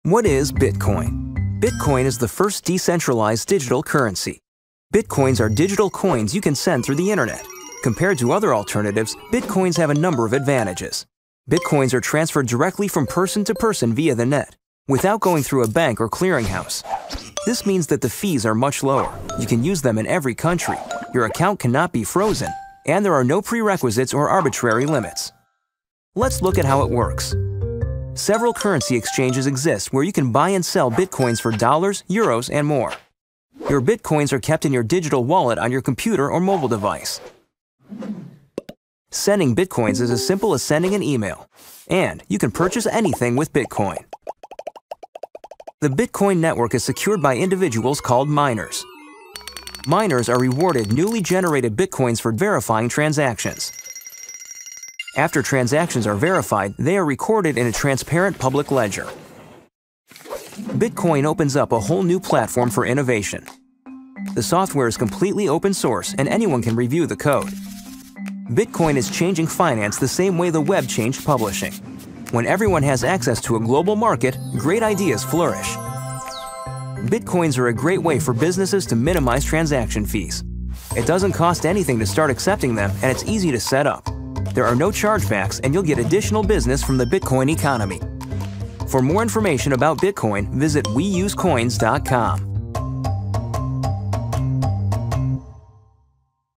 What is Bitcoin? Bitcoin is the first decentralized digital currency. Bitcoins are digital coins you can send through the internet. Compared to other alternatives, Bitcoins have a number of advantages. Bitcoins are transferred directly from person to person via the net, without going through a bank or clearinghouse. This means that the fees are much lower. You can use them in every country. Your account cannot be frozen, and there are no prerequisites or arbitrary limits. Let's look at how it works. Several currency exchanges exist where you can buy and sell Bitcoins for dollars, euros, and more. Your Bitcoins are kept in your digital wallet on your computer or mobile device. Sending Bitcoins is as simple as sending an email, and you can purchase anything with Bitcoin. The Bitcoin network is secured by individuals called miners. Miners are rewarded newly generated Bitcoins for verifying transactions. After transactions are verified, they are recorded in a transparent public ledger. Bitcoin opens up a whole new platform for innovation. The software is completely open source and anyone can review the code. Bitcoin is changing finance the same way the web changed publishing. When everyone has access to a global market, great ideas flourish. Bitcoins are a great way for businesses to minimize transaction fees. It doesn't cost anything to start accepting them, and it's easy to set up. There are no chargebacks, and you'll get additional business from the Bitcoin economy. For more information about Bitcoin, visit weusecoins.com.